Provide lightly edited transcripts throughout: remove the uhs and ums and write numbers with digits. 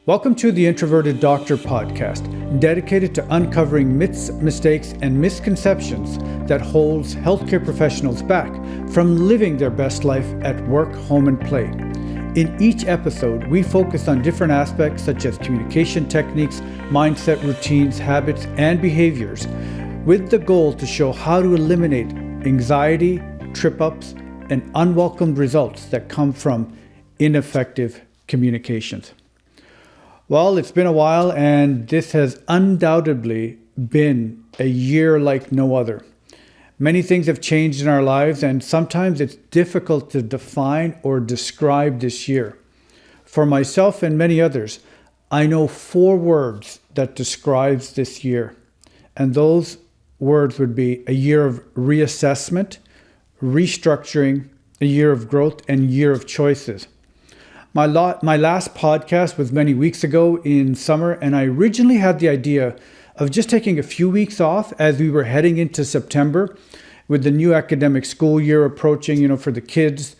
Welcome to the Introverted Doctor podcast, dedicated to uncovering myths, mistakes, and misconceptions that holds healthcare professionals back from living their best life at work, home, and play. In each episode, we focus on different aspects such as communication techniques, mindset, routines, habits, and behaviors, with the goal to show how to eliminate anxiety, trip-ups, and unwelcome results that come from ineffective communications. Well, it's been a while, and this has undoubtedly been a year like no other. Many things have changed in our lives, and sometimes it's difficult to define or describe this year. For myself and many others, I know 4 words that describes this year, and those words would be a year of reassessment, restructuring, a year of growth, and year of choices. My last podcast was many weeks ago in summer, and I originally had the idea of just taking a few weeks off as we were heading into September with the new academic school year approaching, for the kids.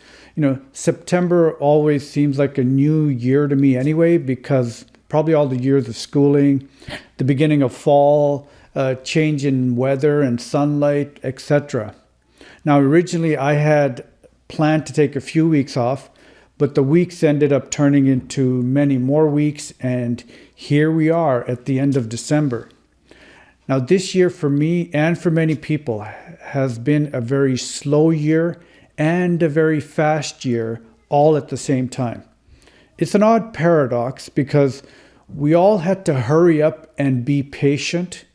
September always seems like a new year to me anyway, because probably all the years of schooling, the beginning of fall, change in weather and sunlight, etc. Now, originally I had planned to take a few weeks off, but the weeks ended up turning into many more weeks, and here we are at the end of December. Now, this year for me and for many people has been a very slow year and a very fast year all at the same time. It's an odd paradox because we all had to hurry up and be patient,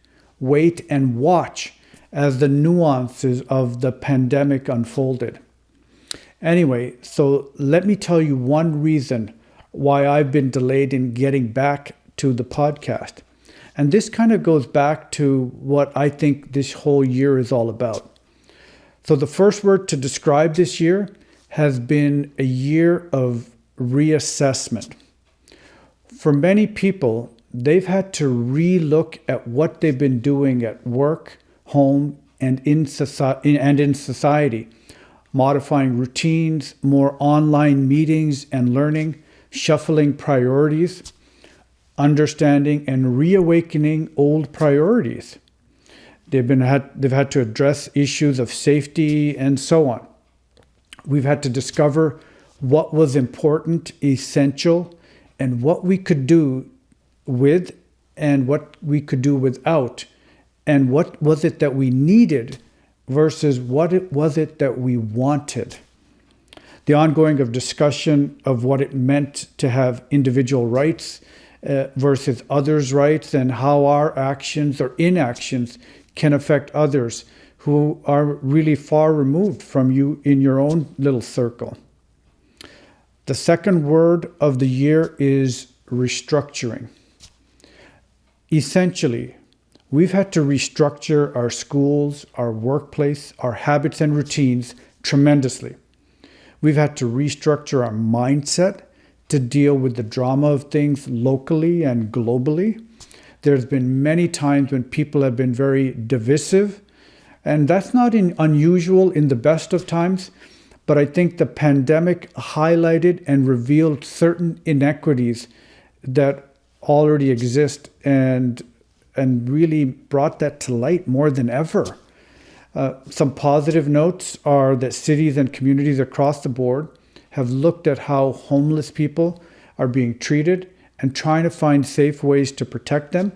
wait and watch as the nuances of the pandemic unfolded. Anyway, so let me tell you one reason why I've been delayed in getting back to the podcast. And this kind of goes back to what I think this whole year is all about. So the first word to describe this year has been a year of reassessment. For many people, they've had to re-look at what they've been doing at work, home, and in society. Modifying routines, more online meetings and learning, shuffling priorities, understanding and reawakening old priorities. They've had to address issues of safety and so on. We've had to discover what was important, essential, and what we could do with and what we could do without, and what was it that we needed versus what it was that we wanted. The ongoing of discussion of what it meant to have individual rights versus others' rights, and how our actions or inactions can affect others who are really far removed from you in your own little circle. The second word of the year is restructuring. Essentially, we've had to restructure our schools, our workplace, our habits and routines tremendously. We've had to restructure our mindset to deal with the drama of things locally and globally. There's been many times when people have been very divisive, and that's not unusual in the best of times, but I think the pandemic highlighted and revealed certain inequities that already exist and really brought that to light more than ever. Some positive notes are that cities and communities across the board have looked at how homeless people are being treated and trying to find safe ways to protect them.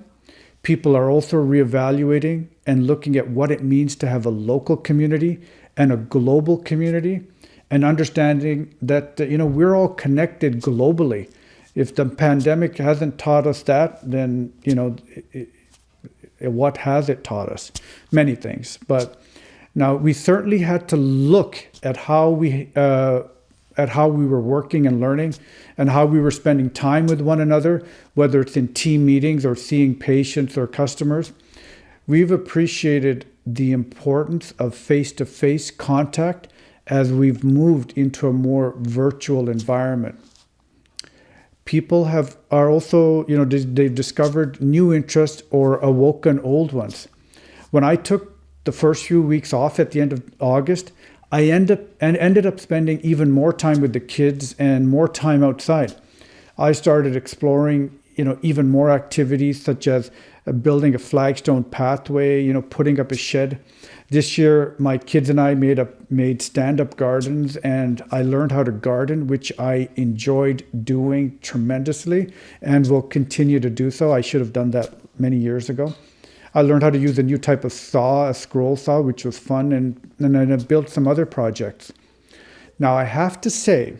People are also reevaluating and looking at what it means to have a local community and a global community, and understanding that we're all connected globally. If the pandemic hasn't taught us that, then what has it taught us? Many things. But now we certainly had to look at how we were working and learning, and how we were spending time with one another, whether it's in team meetings or seeing patients or customers. We've appreciated the importance of face-to-face contact as we've moved into a more virtual environment. People are also, they've discovered new interests or awoken old ones. When I took the first few weeks off at the end of August, I ended up spending even more time with the kids and more time outside. I started exploring even more activities such as building a flagstone pathway, putting up a shed. This year, my kids and I made stand-up gardens, and I learned how to garden, which I enjoyed doing tremendously and will continue to do so. I should have done that many years ago. I learned how to use a new type of saw, a scroll saw, which was fun, and then I built some other projects. Now, I have to say,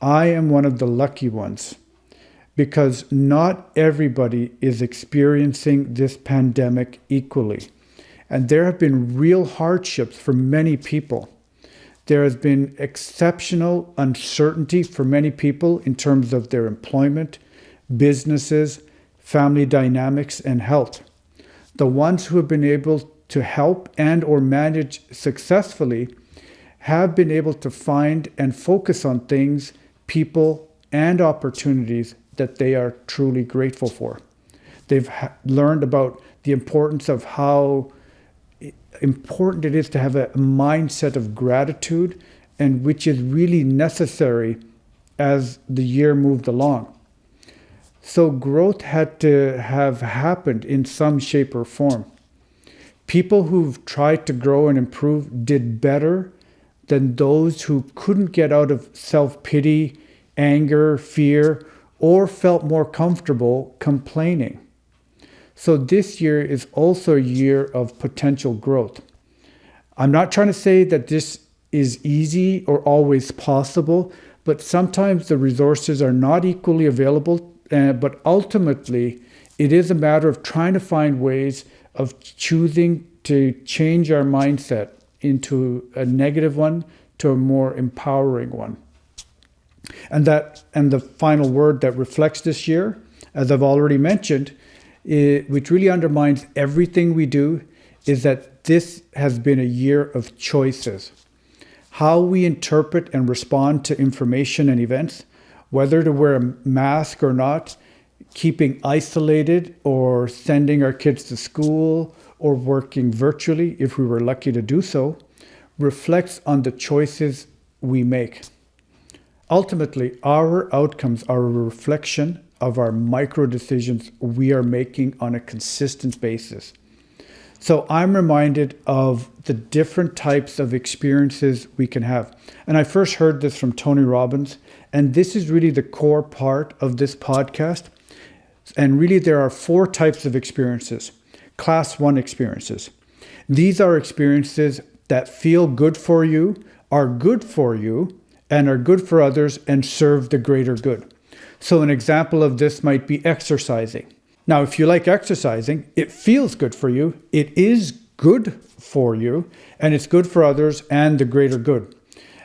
I am one of the lucky ones because not everybody is experiencing this pandemic equally. And there have been real hardships for many people. There has been exceptional uncertainty for many people in terms of their employment, businesses, family dynamics, and health. The ones who have been able to help and or manage successfully have been able to find and focus on things, people, and opportunities that they are truly grateful for. They've learned about the importance of how important it is to have a mindset of gratitude, and which is really necessary as the year moved along. So growth had to have happened in some shape or form. People who've tried to grow and improve did better than those who couldn't get out of self-pity, anger, fear, or felt more comfortable complaining. So this year is also a year of potential growth. I'm not trying to say that this is easy or always possible, but sometimes the resources are not equally available. But ultimately, it is a matter of trying to find ways of choosing to change our mindset into a negative one to a more empowering one. And the final word that reflects this year, as I've already mentioned, which really undermines everything we do, is that this has been a year of choices. How we interpret and respond to information and events, whether to wear a mask or not, keeping isolated or sending our kids to school or working virtually, if we were lucky to do so, reflects on the choices we make. Ultimately, our outcomes are a reflection of our micro decisions we are making on a consistent basis. So I'm reminded of the different types of experiences we can have. And I first heard this from Tony Robbins, and this is really the core part of this podcast. And really there are 4 types of experiences. Class 1 experiences. These are experiences that feel good for you, are good for you, and are good for others and serve the greater good. So an example of this might be exercising. Now, if you like exercising, it feels good for you, it is good for you, and it's good for others and the greater good.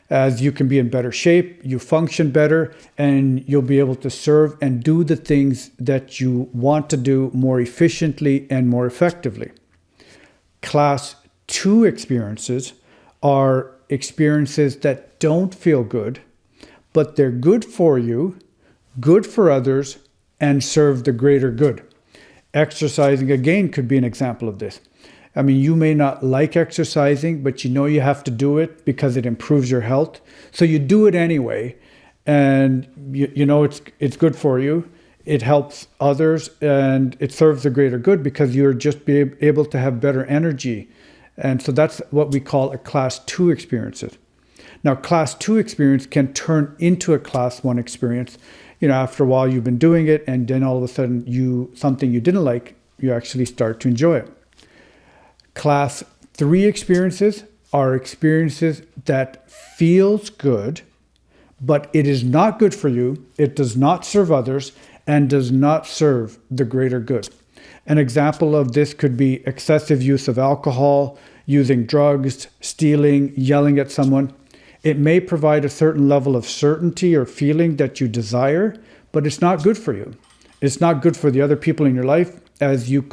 As you can be in better shape, you function better, and you'll be able to serve and do the things that you want to do more efficiently and more effectively. Class 2 experiences are experiences that don't feel good, but they're good for you, good for others, and serve the greater good. Exercising, again, could be an example of this. I mean, you may not like exercising, but you know you have to do it because it improves your health. So you do it anyway, and you know it's good for you. It helps others, and it serves the greater good because you're just able to have better energy. And so that's what we call a class 2 experiences. Now, class 2 experience can turn into a class 1 experience. After a while you've been doing it, and then all of a sudden something you didn't like, you actually start to enjoy it. Class 3 experiences are experiences that feels good, but it is not good for you, it does not serve others, and does not serve the greater good. An example of this could be excessive use of alcohol, using drugs, stealing, yelling at someone. It may provide a certain level of certainty or feeling that you desire, but it's not good for you. It's not good for the other people in your life, as you're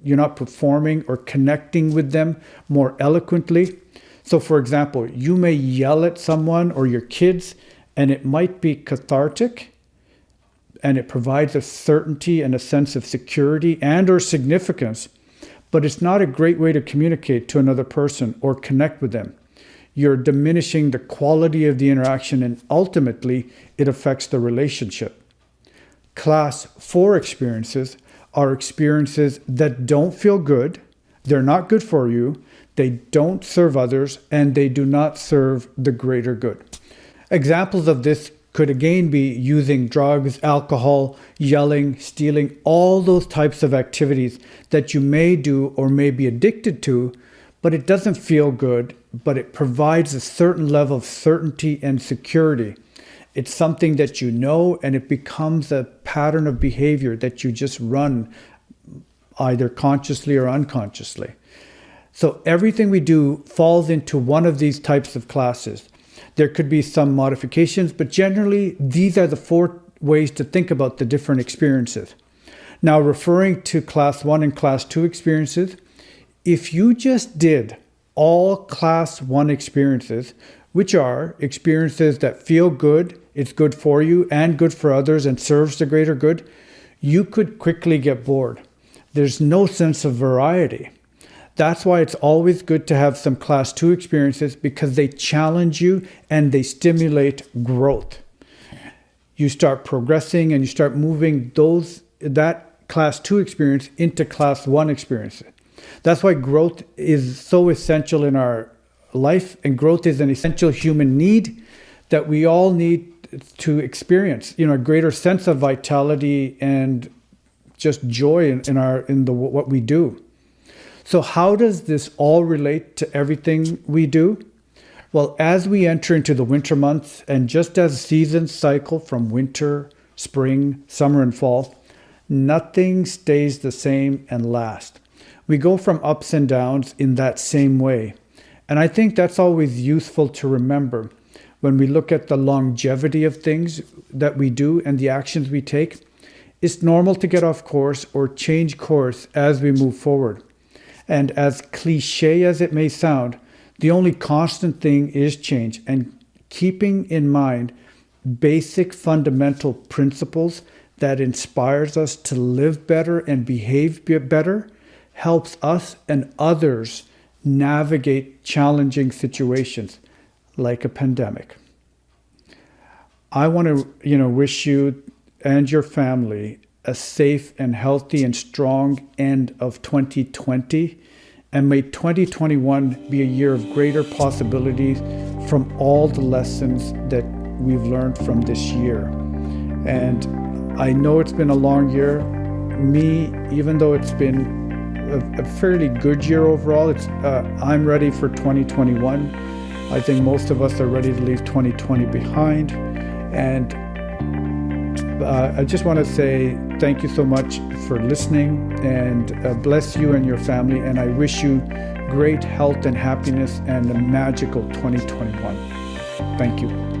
not performing or connecting with them more eloquently. So for example, you may yell at someone or your kids, and it might be cathartic, and it provides a certainty and a sense of security and or significance, but it's not a great way to communicate to another person or connect with them. You're diminishing the quality of the interaction, and ultimately it affects the relationship. Class 4 experiences are experiences that don't feel good, they're not good for you, they don't serve others, and they do not serve the greater good. Examples of this could again be using drugs, alcohol, yelling, stealing, all those types of activities that you may do or may be addicted to, but it doesn't feel good, but it provides a certain level of certainty and security. It's something that you know, and it becomes a pattern of behavior that you just run either consciously or unconsciously. So everything we do falls into one of these types of classes. There could be some modifications, but generally these are the 4 ways to think about the different experiences. Now, referring to class 1 and class 2 experiences, if you just did all class 1 experiences, which are experiences that feel good, it's good for you and good for others and serves the greater good, you could quickly get bored. There's no sense of variety. That's why it's always good to have some class 2 experiences, because they challenge you and they stimulate growth. You start progressing and you start moving that class 2 experience into class 1 experiences. That's why growth is so essential in our life, and growth is an essential human need that we all need to experience, a greater sense of vitality and just joy in what we do. So how does this all relate to everything we do? Well, as we enter into the winter months, and just as seasons cycle from winter, spring, summer, and fall, nothing stays the same and last. We go from ups and downs in that same way. And I think that's always useful to remember when we look at the longevity of things that we do and the actions we take. It's normal to get off course or change course as we move forward. And as cliche as it may sound, the only constant thing is change, and keeping in mind basic fundamental principles that inspires us to live better and behave better helps us and others navigate challenging situations like a pandemic. I want to, wish you and your family a safe and healthy and strong end of 2020. And may 2021 be a year of greater possibilities from all the lessons that we've learned from this year. And I know it's been a long year. Even though it's been a fairly good year overall, I'm ready for 2021. I think most of us are ready to leave 2020 behind. And I just want to say thank you so much for listening, and bless you and your family. And I wish you great health and happiness and a magical 2021. Thank you.